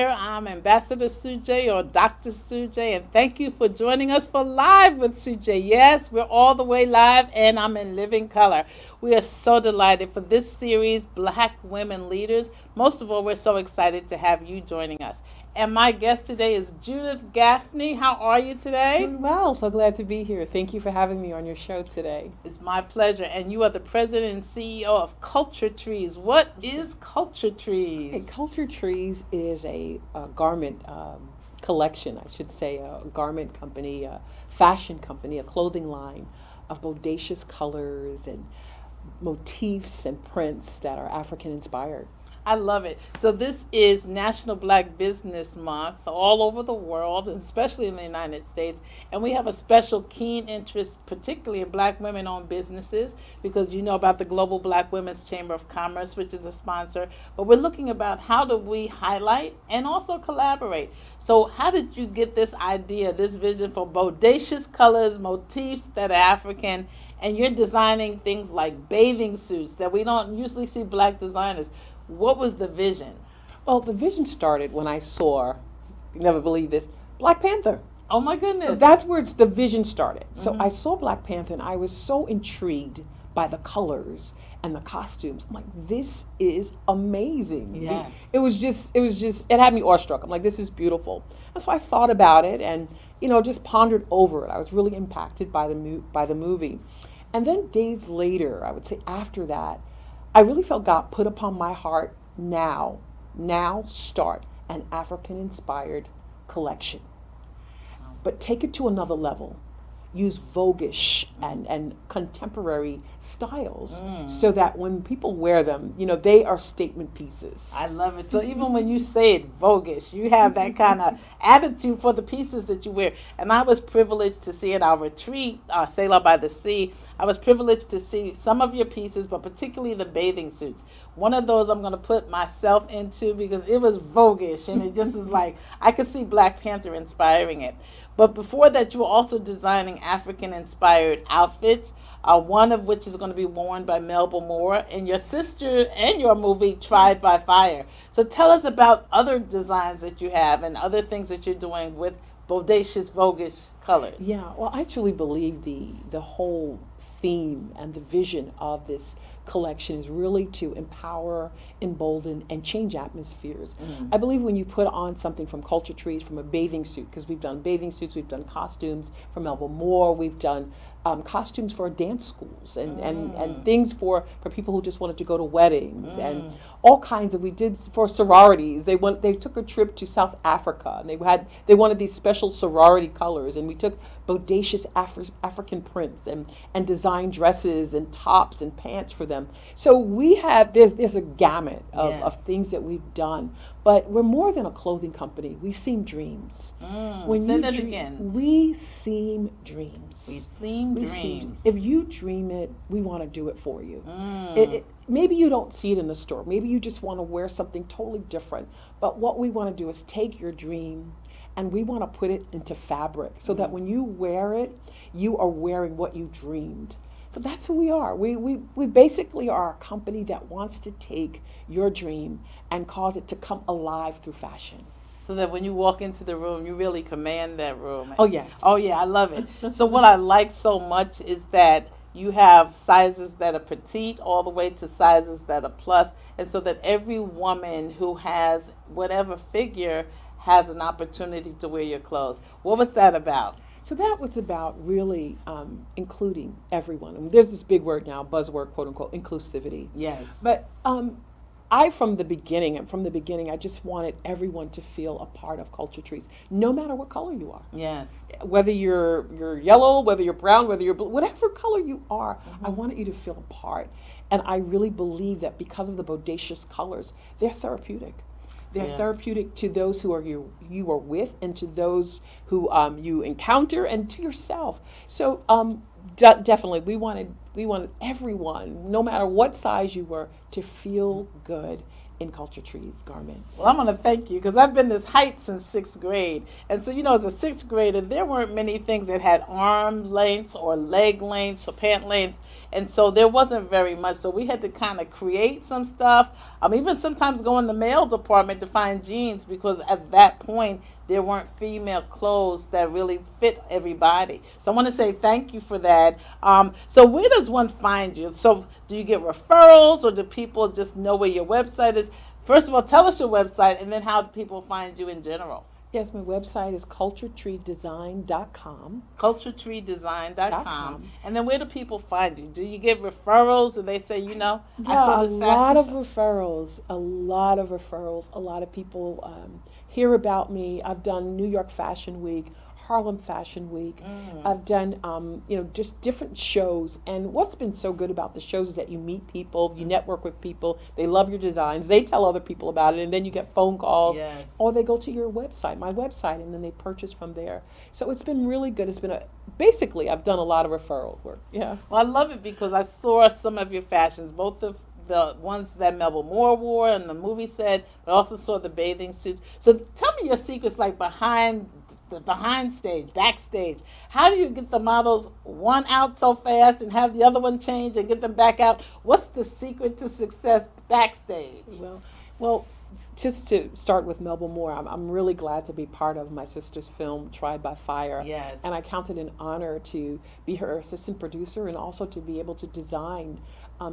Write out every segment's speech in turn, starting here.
here. I'm Ambassador Sujay or Dr. Sujay, and thank you for joining us for Live with Sujay. Yes, we're all the way live, and I'm in living color. We are so delighted for this series, Black Women Leaders. Most of all, we're so excited to have you joining us. And my guest today is Judith Gaffney. How are you today? Doing well. So glad to be here. Thank you for having me on your show today. It's my pleasure. And you are the president and CEO of Culture Trees. What is Culture Trees? Hey, Culture Trees is a garment collection, I should say, a garment company, a fashion company, a clothing line of bodacious colors and motifs and prints that are African inspired. I love it. So this is National Black Business Month all over the world, especially in the United States. And we have a special keen interest, particularly in black women-owned businesses, because you know about the Global Black Women's Chamber of Commerce, which is a sponsor. But we're looking about how do we highlight and also collaborate. So how did you get this idea, this vision for bodacious colors, motifs that are African, and you're designing things like bathing suits that we don't usually see black designers? What was the vision? Well, the vision started when I saw, you never believe this, Black Panther. Oh my goodness. So that's where the vision started. So I saw Black Panther and I was so intrigued by the colors and the costumes. I'm like, this is amazing. Yes. It was just, it had me awestruck. I'm like, this is beautiful. And so I thought about it and, just pondered over it. I was really impacted by the movie. And then days later, I would say after that, I really felt God put upon my heart now start an African-inspired collection. But take it to another level. Use voguish and contemporary styles so that when people wear them, they are statement pieces. I love it. So even when you say it, voguish, you have that kind of attitude for the pieces that you wear. And I was privileged to see at our retreat, Sailor by the Sea, I was privileged to see some of your pieces, but particularly the bathing suits. One of those I'm going to put myself into because it was voguish and it just was like, I could see Black Panther inspiring it. But before that, you were also designing African-inspired outfits, one of which is going to be worn by Melba Moore in your sister and your movie, Tried by Fire. So tell us about other designs that you have and other things that you're doing with bodacious, voguish colors. Yeah, well, I truly believe the whole theme and the vision of this collection is really to empower, embolden, and change atmospheres. I believe when you put on something from Culture Trees, from a bathing suit, because we've done bathing suits, we've done costumes from Melba Moore, we've done costumes for dance schools and things for people who just wanted to go to weddings and all kinds of, we did for sororities. They took a trip to South Africa and they wanted these special sorority colors, and we took bodacious African prints and designed dresses and tops and pants for them. So we have, there's a gamut of things that we've done, but we're more than a clothing company. We seam dreams. Say that again. We seam dreams. We seam dreams. If you dream it, we want to do it for you. Maybe you don't see it in the store. Maybe you just want to wear something totally different. But what we want to do is take your dream and we want to put it into fabric so that when you wear it, you are wearing what you dreamed. So that's who we are. We basically are a company that wants to take your dream and cause it to come alive through fashion. So that when you walk into the room, you really command that room. Oh, yes. Oh, yeah, I love it. So what I like so much is that you have sizes that are petite all the way to sizes that are plus, and so that every woman who has whatever figure has an opportunity to wear your clothes. What was that about? So that was about really including everyone. I mean, there's this big word now, buzzword, quote unquote, inclusivity. Yes. But from the beginning, I just wanted everyone to feel a part of Culture Trees, no matter what color you are. Yes. Whether you're yellow, whether you're brown, whether you're blue, whatever color you are, I wanted you to feel a part. And I really believe that because of the bodacious colors, they're therapeutic. They're therapeutic to those who you are with, and to those who you encounter, and to yourself. So definitely, we wanted everyone, no matter what size you were, to feel good in Culture Tree's garments. Well, I'm going to thank you because I've been this height since 6th grade. And so, as a 6th grader, there weren't many things that had arm lengths or leg lengths or pant lengths. And so there wasn't very much. So we had to kind of create some stuff. Even sometimes go in the male department to find jeans because at that point, there weren't female clothes that really fit everybody. So I want to say thank you for that. So where does one find you? So do you get referrals or do people just know where your website is? First of all, tell us your website and then how do people find you in general? Yes, my website is culturetreedesign.com. Culturetreedesign.com. And then where do people find you? Do you get referrals? Do they say, I saw this fashion a lot of referrals. A lot of people hear about me. I've done New York Fashion Week, Harlem Fashion Week. I've done, just different shows. And what's been so good about the shows is that you meet people, you network with people, they love your designs, they tell other people about it, and then you get phone calls. Yes. Or they go to your website, my website, and then they purchase from there. So it's been really good. It's been basically, I've done a lot of referral work. Yeah. Well, I love it because I saw some of your fashions, both of the ones that Melba Moore wore and the movie set, but also saw the bathing suits. So tell me your secrets, like behind stage, backstage. How do you get the models one out so fast and have the other one change and get them back out? What's the secret to success backstage? Well, just to start with Melba Moore, I'm really glad to be part of my sister's film, Tried by Fire. Yes. And I count it an honor to be her assistant producer and also to be able to design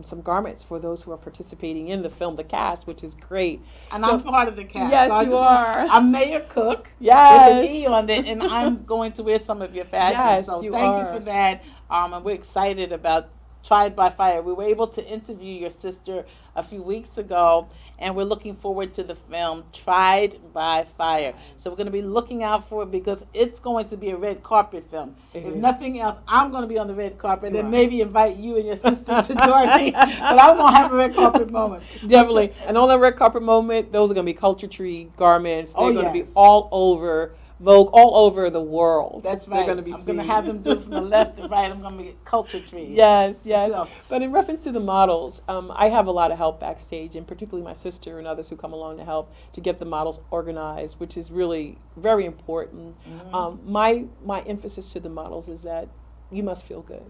some garments for those who are participating in the film, the cast, which is great. And I'm part of the cast. Yes, so you are. I'm Mayor Cook. Yes. With an E on it, and I'm going to wear some of your fashion. Yes, so you thank are. you for that. And we're excited about Tried by Fire. We were able to interview your sister a few weeks ago, and we're looking forward to the film Tried by Fire. So we're going to be looking out for it because it's going to be a red carpet film. If nothing else, I'm going to be on the red carpet and maybe invite you and your sister to join me. But I'm going to have a red carpet moment. Definitely. And on the red carpet moment, those are going to be Culture Tree garments. They're going to be all over Vogue, all over the world. That's right. They're going to be I'm going to have them do it from the left to right. I'm going to get Culture Tree. Yes. So. But in reference to the models, I have a lot of help backstage, and particularly my sister and others who come along to help to get the models organized, which is really very important. My emphasis to the models is that you must feel good.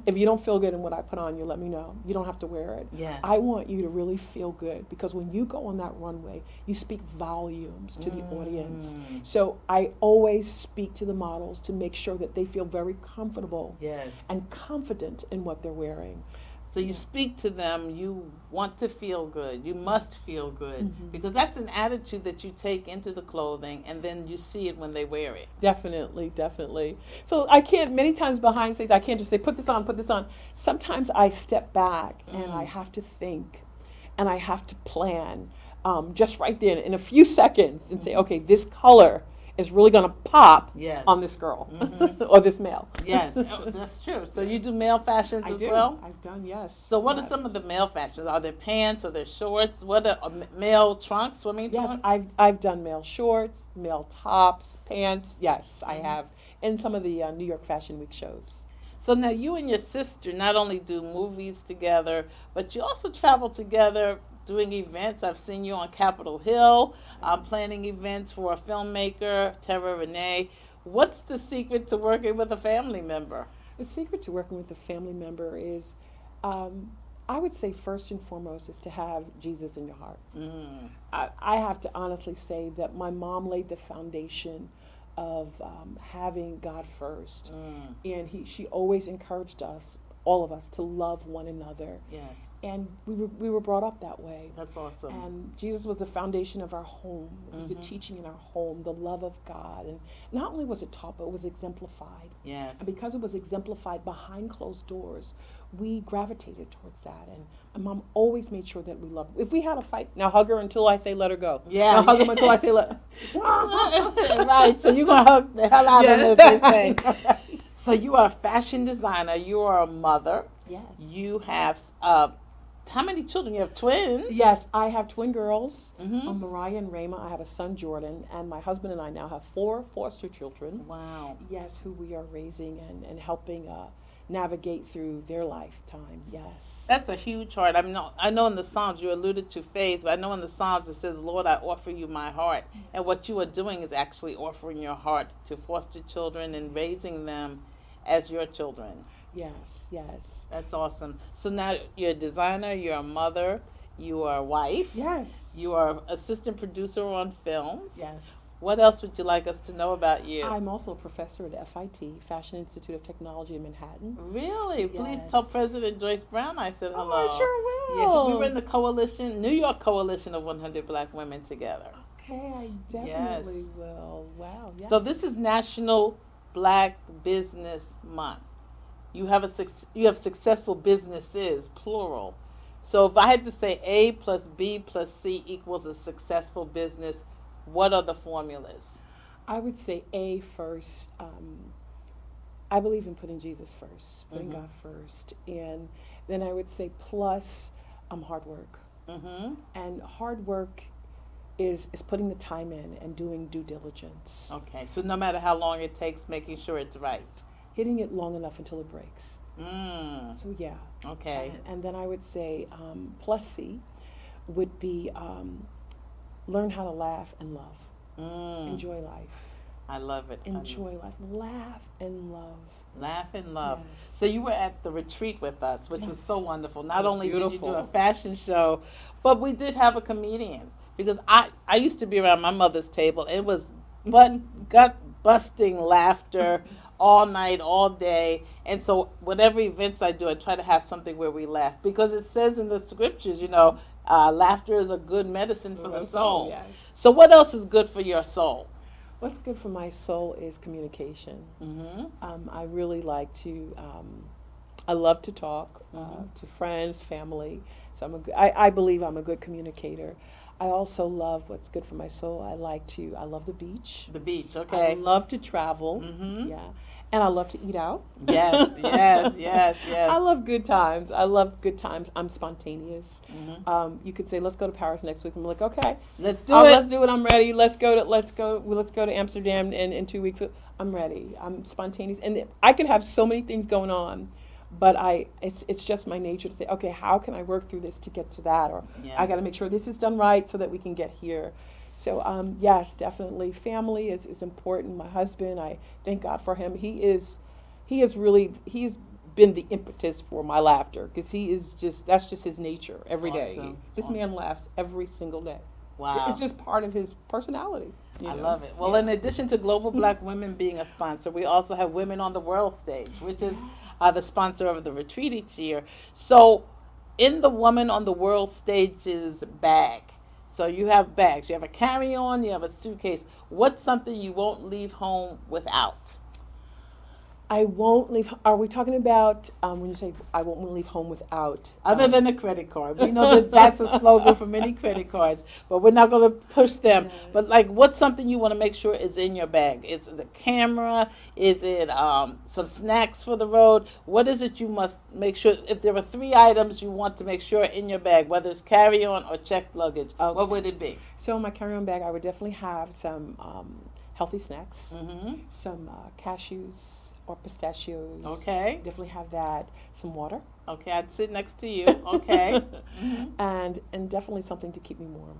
If you don't feel good in what I put on, you let me know. You don't have to wear it. Yes. I want you to really feel good because when you go on that runway, you speak volumes to the audience. So I always speak to the models to make sure that they feel very comfortable and confident in what they're wearing. So you speak to them, you want to feel good, you must feel good, because that's an attitude that you take into the clothing and then you see it when they wear it. Definitely. So I can't, many times behind stage, I can't just say, put this on. Sometimes I step back and I have to think and I have to plan just right there in a few seconds and say, okay, this color is really going to pop on this girl or this male. Yes, that's true. So you do male fashions as well? I've done, yes. So what are some of the male fashions? Are there pants? Are there shorts? What are male trunks, swimming trunks? Yes, I've done male shorts, male tops, pants. Yes, I have. In some of the New York Fashion Week shows. So now you and your sister not only do movies together, but you also travel together doing events. I've seen you on Capitol Hill, planning events for a filmmaker, Tara Renee. What's the secret to working with a family member? The secret to working with a family member is, I would say first and foremost, is to have Jesus in your heart. I have to honestly say that my mom laid the foundation of having God first. And she always encouraged us, all of us, to love one another. Yes. And we were brought up that way. That's awesome. And Jesus was the foundation of our home. It was the teaching in our home, the love of God. And not only was it taught, but it was exemplified. Yes. And because it was exemplified behind closed doors, we gravitated towards that. And my mom always made sure that we loved her. If we had a fight, now hug her until I say let her go. Yeah. Now hug him until I say let her Right. So you're going to hug the hell out of them, as they say. So you are a fashion designer. You are a mother. Yes. You have... how many children? You have twins? Yes, I have twin girls, Mariah and Rayma. I have a son, Jordan, and my husband and I now have 4 foster children. Wow. Yes, who we are raising and helping navigate through their lifetime. Yes. That's a huge heart. I know in the Psalms you alluded to faith, but I know in the Psalms it says, Lord, I offer you my heart. And what you are doing is actually offering your heart to foster children and raising them as your children. Yes, yes. That's awesome. So now you're a designer, you're a mother, you are a wife. Yes. You are assistant producer on films. Yes. What else would you like us to know about you? I'm also a professor at FIT, Fashion Institute of Technology in Manhattan. Really? Yes. Please tell President Joyce Brown I said hello. Oh, I sure will. Yes, we were in the coalition, New York Coalition of 100 Black Women together. Okay, I definitely will. Wow. Yes. So this is National Black Business Month. You have successful businesses, plural. So if I had to say A plus B plus C equals a successful business, what are the formulas? I would say A first. I believe in putting Jesus first, putting God first. And then I would say plus hard work. And hard work is putting the time in and doing due diligence. Okay, so no matter how long it takes, making sure it's right. Hitting it long enough until it breaks. So yeah. Okay. And then I would say plus C would be learn how to laugh and love. Enjoy life. I love it. Enjoy life. Laugh and love. Laugh and love. Yes. So you were at the retreat with us, which was so wonderful. Not only beautiful. did you do a fashion show, but we did have a comedian. Because I used to be around my mother's table. It was gut-busting laughter all night, all day. And so whatever events I do, I try to have something where we laugh. Because it says in the scriptures, laughter is a good medicine for the soul. Yes. So what else is good for your soul? What's good for my soul is communication. I really like to, I love to talk to friends, family. So I believe I'm a good communicator. I also love what's good for my soul. I love the beach. The beach, okay. I love to travel. Yeah. And I love to eat out. Yes. I love good times. I'm spontaneous. You could say, let's go to Paris next week. I'm like, okay, Let's do it. Let's do it. I'm ready. Let's go to Amsterdam in 2 weeks. I'm ready. I'm spontaneous, and I could have so many things going on, but it's just my nature to say, okay, how can I work through this to get to that, or I got to make sure this is done right so that we can get here. So yes, definitely, family is important. My husband, I thank God for him. He's been the impetus for my laughter, because that's just his nature every day. This man laughs every single day. Wow. It's just part of his personality. I love it. Well, in addition to Global Black Women being a sponsor, we also have Women on the World Stage, which is the sponsor of the retreat each year. So in the Woman on the World Stage's bag, so you have bags, you have a carry-on, you have a suitcase. What's something you won't leave home without? I won't leave. Are we talking about when you say I won't leave home without? Other than a credit card. We know that's a slogan for many credit cards, but we're not going to push them. Yes. But what's something you want to make sure is in your bag? Is it a camera? Is it some snacks for the road? What is it you must make sure? If there are 3 items you want to make sure in your bag, whether it's carry-on or checked luggage, what would it be? So in my carry-on bag, I would definitely have some healthy snacks, some cashews or pistachios. Okay. Definitely have that. Some water. Okay, I'd sit next to you. Okay. And definitely something to keep me warm.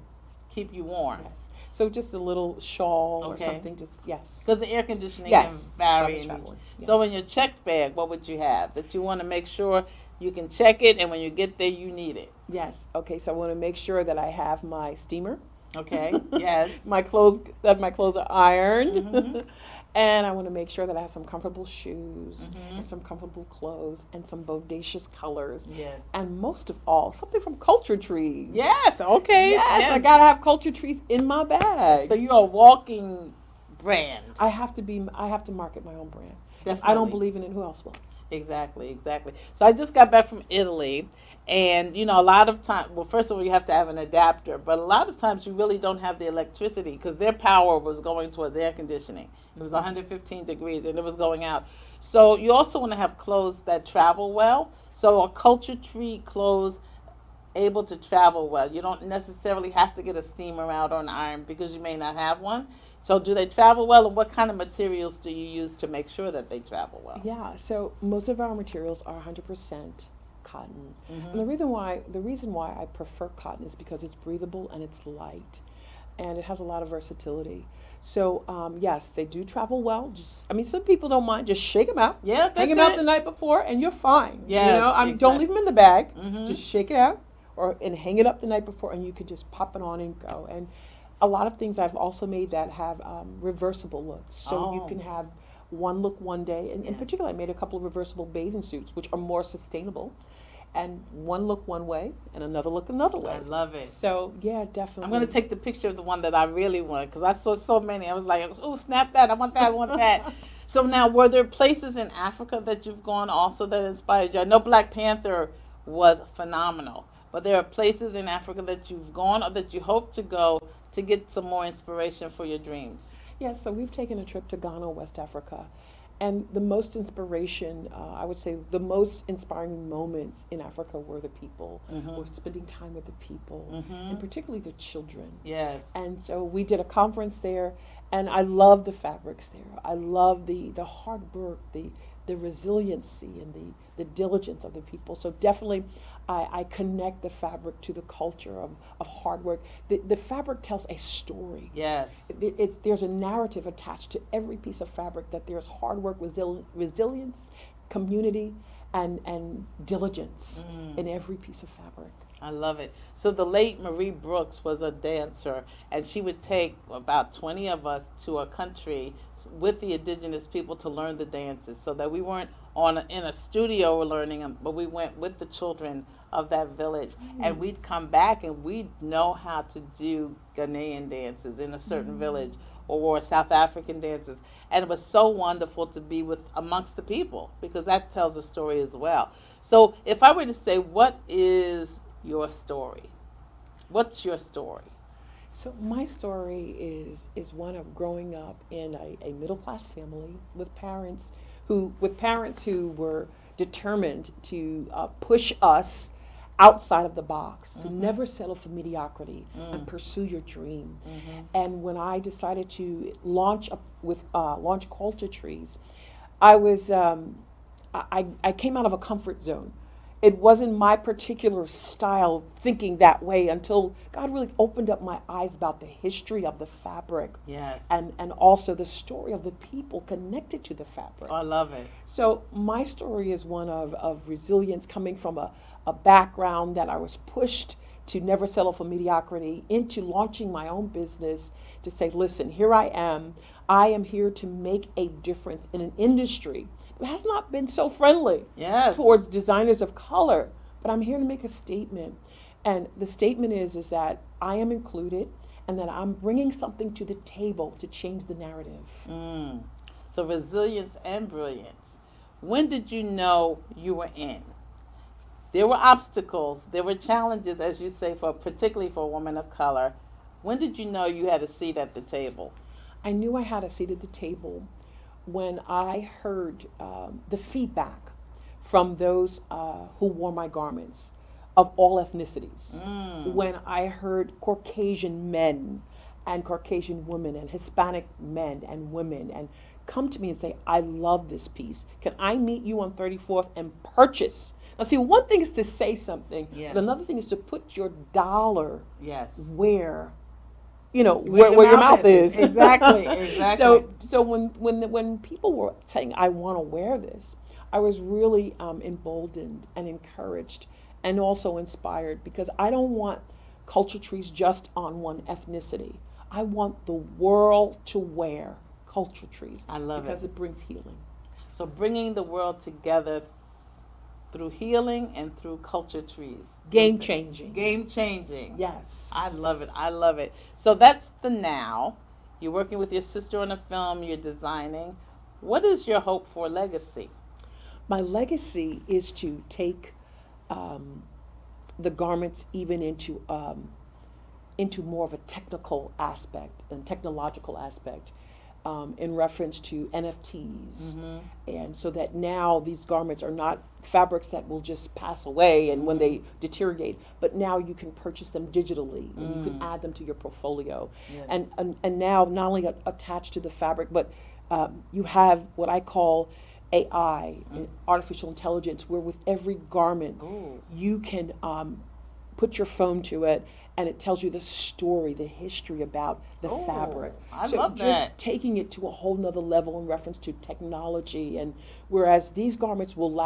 Keep you warm. Yes. So just a little shawl or something. Because the air conditioning can vary. Yes. So in your checked bag, what would you have that you want to make sure you can check it, and when you get there, you need it? Yes. Okay. So I want to make sure that I have my steamer. Okay. Yes. my clothes are ironed. And I want to make sure that I have some comfortable shoes and some comfortable clothes and some bodacious colors. Yes. And most of all, something from Culture Trees. Yes. Okay. Yes. I got to have Culture Trees in my bag. So you're a walking brand. I have to market my own brand. Definitely. If I don't believe in it, who else will? Exactly. So I just got back from Italy, and a lot of times, well, first of all, you have to have an adapter, but a lot of times you really don't have the electricity because their power was going towards air conditioning. It was 115 degrees and it was going out. So you also want to have clothes that travel well. So a Culture Tree clothes able to travel well? You don't necessarily have to get a steamer out or an iron because you may not have one. So do they travel well, and what kind of materials do you use to make sure that they travel well? Yeah, so most of our materials are 100% cotton. Mm-hmm. And the reason why I prefer cotton is because it's breathable and it's light, and it has a lot of versatility. So yes, they do travel well. Some people don't mind. Just shake them out. Yeah, that's hang them out the night before, and you're fine. Yes, Don't exactly. leave them in the bag. Mm-hmm. Just shake it out, and hang it up the night before, and you can just pop it on and go. And a lot of things I've also made that have reversible looks, so you Oh. can have one look one day. And in Yes. particular, I made a couple of reversible bathing suits, which are more sustainable. And one look one way, and another look another way. I love it. So yeah, definitely. I'm going to take the picture of the one that I really want because I saw so many. I was like, oh, snap that. I want that. I want that. So now, were there places in Africa that you've gone also that inspired you? I know Black Panther was phenomenal, but there are places in Africa that you've gone or that you hope to go to get some more inspiration for your dreams. Yes, so we've taken a trip to Ghana, West Africa. And the most inspiration, I would say the most inspiring moments in Africa were the people. Mm-hmm. Were spending time with the people, Mm-hmm. and particularly the children. Yes. And so we did a conference there, and I love the fabrics there. I love the hard work, the resiliency, and the diligence of the people. So definitely I connect the fabric to the culture of hard work. The fabric tells a story. Yes. There's a narrative attached to every piece of fabric, that there's hard work, resilience, community, and diligence in every piece of fabric. I love it. So the late Marie Brooks was a dancer, and she would take about 20 of us to a country with the indigenous people to learn the dances, so that we weren't in a studio learning them, but we went with the children of that village, and we'd come back and we'd know how to do Ghanaian dances in a certain village, or South African dances, and it was so wonderful to be amongst the people, because that tells a story as well. So if I were to say, what is your story? What's your story? So my story is one of growing up in a middle class family with parents who were determined to push us outside of the box, to never settle for mediocrity and pursue your dream. And when I decided to launch Culture Trees, I came out of a comfort zone. It wasn't my particular style thinking that way until God really opened up my eyes about the history of the fabric. Yes. And also the story of the people connected to the fabric. I love it. So my story is one of resilience, coming from a background that I was pushed to never settle for mediocrity, into launching my own business to say, listen, here I am here to make a difference in an industry that has not been so friendly Yes. towards designers of color, but I'm here to make a statement. And the statement is that I am included, and that I'm bringing something to the table to change the narrative. So resilience and brilliance. When did you know you were in? There were obstacles, there were challenges, as you say, particularly for a woman of color. When did you know you had a seat at the table? I knew I had a seat at the table when I heard the feedback from those who wore my garments of all ethnicities. When I heard Caucasian men and Caucasian women and Hispanic men and women and come to me and say, I love this piece. Can I meet you on 34th and purchase? Now see, one thing is to say something, Yes. but another thing is to put your dollar Yes. where your mouth is. Exactly, exactly. So when people were saying, I want to wear this, I was really emboldened and encouraged and also inspired, because I don't want Culture Trees just on one ethnicity. I want the world to wear Culture Trees. I love because it. it brings healing. So bringing the world together through healing and through Culture Trees. Game changing. Game changing. Yes. I love it. I love it. So that's the now. You're working with your sister on a film. You're designing. What is your hope for legacy? My legacy is to take the garments even into more of a technical aspect and technological aspect. in reference to NFTs. And so that now these garments are not fabrics that will just pass away and when they deteriorate, but now you can purchase them digitally and you can add them to your portfolio. Yes. And now not only attached to the fabric, but you have what I call AI, artificial intelligence, where with every garment you can put your phone to it and it tells you the story, the history about the fabric. I so love just that. taking it to a whole nother level in reference to technology, and whereas these garments will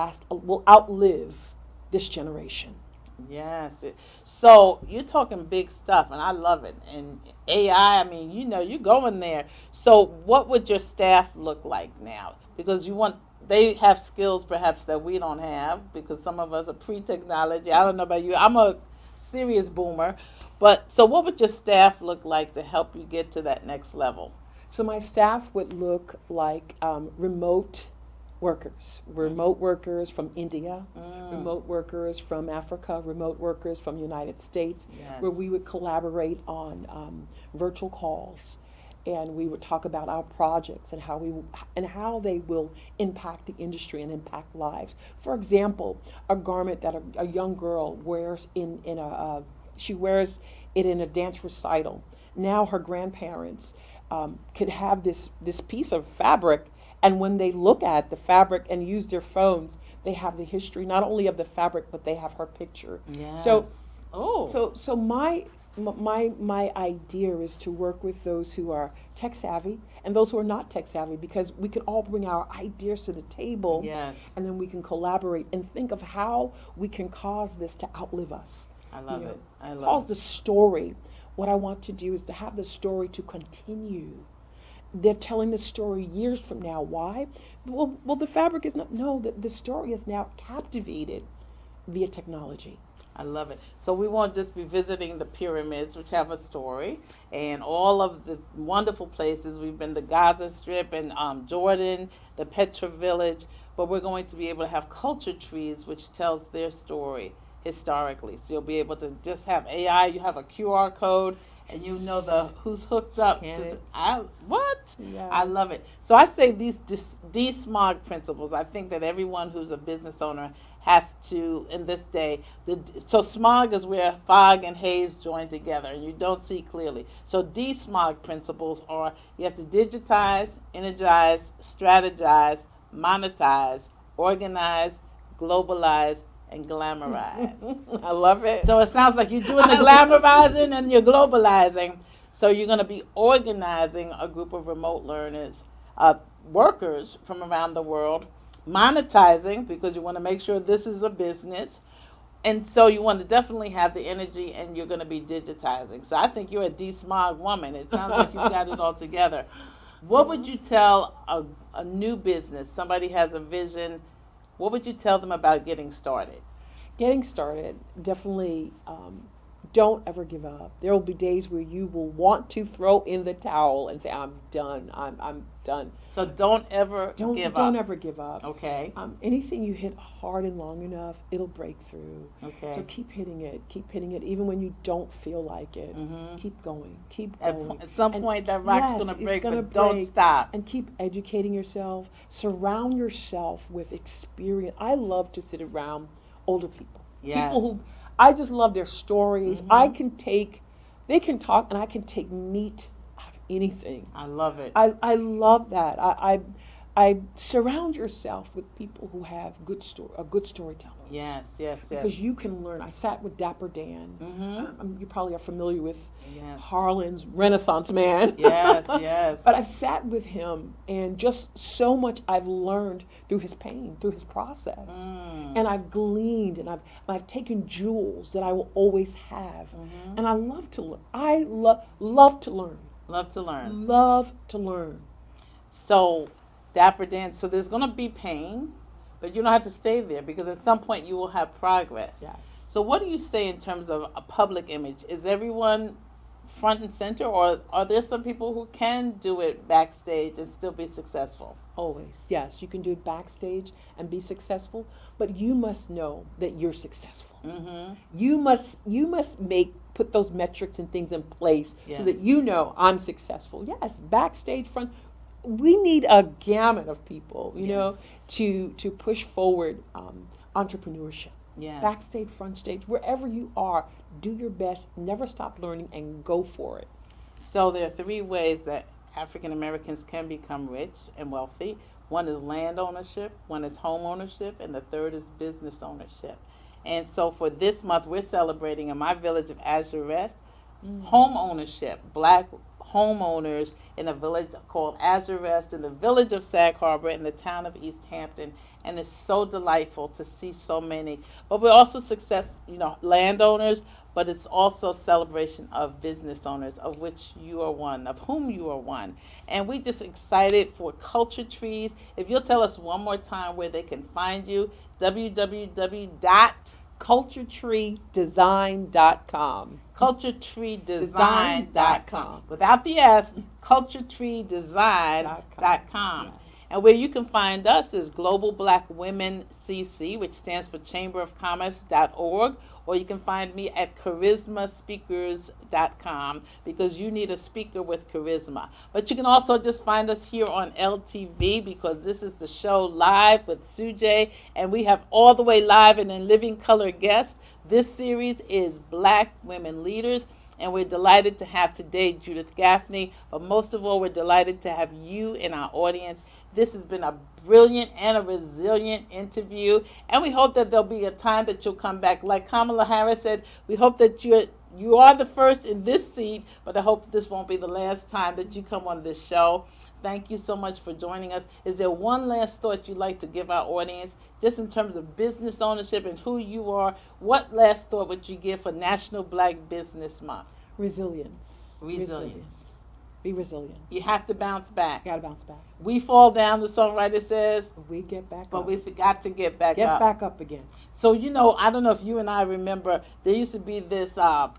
outlive this generation. Yes. So you're talking big stuff, and I love it. And AI, I mean, you're going there. So what would your staff look like now? Because they have skills perhaps that we don't have because some of us are pre-technology. I don't know about you. I'm a serious boomer. But so what would your staff look like to help you get to that next level? So my staff would look like remote workers from India, remote workers from Africa, remote workers from the United States, where we would collaborate on virtual calls, and we would talk about our projects and how they will impact the industry and impact lives. For example, a garment that a young girl wears she wears it in a dance recital. Now her grandparents could have this piece of fabric, and when they look at the fabric and use their phones, they have the history not only of the fabric, but they have her picture. Yes. So my idea is to work with those who are tech savvy and those who are not tech savvy, because we can all bring our ideas to the table. Yes. And then we can collaborate and think of how we can cause this to outlive us. I love it. I love Cause it. the story. What I want to do is to have the story to continue. They're telling the story years from now. Why? Well, the fabric is not. No, the story is now captivated via technology. I love it. So we won't just be visiting the pyramids, which have a story, and all of the wonderful places. We've been to Gaza Strip and Jordan, the Petra Village, but we're going to be able to have culture trees, which tells their story historically. So you'll be able to just have AI. You have a QR code, and you know who's hooked up Scan to it. Yes. I love it. So I say these DSMOG principles. I think that everyone who's a business owner has to, in this day, so smog is where fog and haze join together and you don't see clearly. So DSMOG principles are: you have to digitize, energize, strategize, monetize, organize, globalize, and glamorize. I love it. So it sounds like you're doing the glamorizing and you're globalizing. So you're going to be organizing a group of remote learners, workers from around the world, monetizing because you want to make sure this is a business. And so you want to definitely have the energy, and you're going to be digitizing. So I think you're a DSMOG woman. It sounds like you've got it all together. What would you tell a new business? Somebody has a vision. What would you tell them about getting started? Getting started, definitely don't ever give up. There will be days where you will want to throw in the towel and say, I'm done, I'm done. So don't ever give up. Don't ever give up. Okay. Anything you hit hard and long enough, it'll break through. Okay. So keep hitting it, even when you don't feel like it. Mm-hmm. Keep going. At some point, that rock's going to break, but don't stop. And keep educating yourself. Surround yourself with experience. I love to sit around older people. Yes. People who, I just love their stories. Mm-hmm. They can talk, and I can take meat out of anything. I love it. I love that. I surround yourself with people who have good storytellers. Yes. Because you can learn. I sat with Dapper Dan. Mm-hmm. You probably are familiar with Yes. Harlan's Renaissance man. Yes. But I've sat with him, and just so much I've learned through his pain, through his process. And I've gleaned, and I've taken jewels that I will always have. And I love to learn. I love to learn. Love to learn. Love to learn. So, Dapper Dan, so there's going to be pain, but you don't have to stay there because at some point you will have progress. Yes. So what do you say in terms of a public image? Is everyone front and center, or are there some people who can do it backstage and still be successful? Always. Yes, you can do it backstage and be successful, but you must know that you're successful. You must put those metrics and things in place so that you know I'm successful. Yes, backstage, front. we need a gamut of people, you know, to push forward entrepreneurship. Yes. Backstage, front stage, wherever you are, do your best, never stop learning, and go for it. So there are three ways that African Americans can become rich and wealthy. One is land ownership, one is home ownership, and the third is business ownership. And so for this month, we're celebrating in my village of Azure Rest home ownership. Black homeowners in a village called Azure Rest in the village of Sag Harbor in the town of East Hampton. And it's so delightful to see so many. But we're also landowners, but it's also celebration of business owners, of which you are one, of whom you are one. And we just excited for Culture Trees. If you'll tell us one more time where they can find you, culturetreedesign.com. culturetreedesign.com. Without the S, culturetreedesign.com. And where you can find us is Global Black Women CC, which stands for chamberofcommerce.org, or you can find me at charismaspeakers.com because you need a speaker with charisma. But you can also just find us here on LTV because this is the show live with Sujay, and we have all the way live and in living color guests. This series is Black Women Leaders. And we're delighted to have today Judith Gaffney, but most of all, we're delighted to have you in our audience. This has been a brilliant and a resilient interview, and we hope that there'll be a time that you'll come back. Like Kamala Harris said, we hope that you are the first in this seat, but I hope this won't be the last time that you come on this show. Thank you so much for joining us. Is there one last thought you'd like to give our audience, just in terms of business ownership and who you are? What last thought would you give for National Black Business Month? Resilience. Be resilient. You have to bounce back. You gotta bounce back. We fall down, the songwriter says. We get back but up. But we forgot to get back up. Get back up again. So, I don't know if you and I remember, there used to be this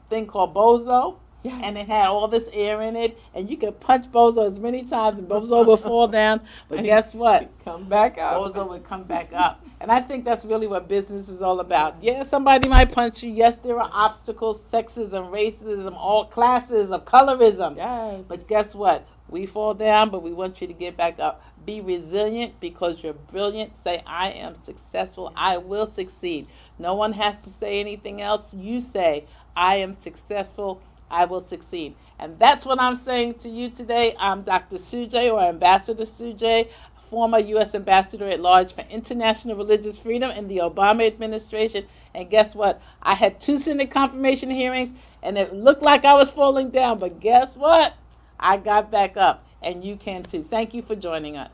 thing called Bozo. Yes. And it had all this air in it, and you could punch Bozo as many times, and Bozo would fall down. But guess what? Come back up. Bozo would come back up. And I think that's really what business is all about. Yeah, somebody might punch you. Yes, there are obstacles, sexism, racism, all classes of colorism. Yes. But guess what? We fall down, but we want you to get back up. Be resilient because you're brilliant. Say, I am successful. I will succeed. No one has to say anything else. You say, I am successful. I will succeed. And that's what I'm saying to you today. I'm Dr. Sujay, or Ambassador Sujay, former U.S. Ambassador at Large for International Religious Freedom in the Obama administration. And guess what? I had 2 Senate confirmation hearings, and it looked like I was falling down. But guess what? I got back up, and you can too. Thank you for joining us.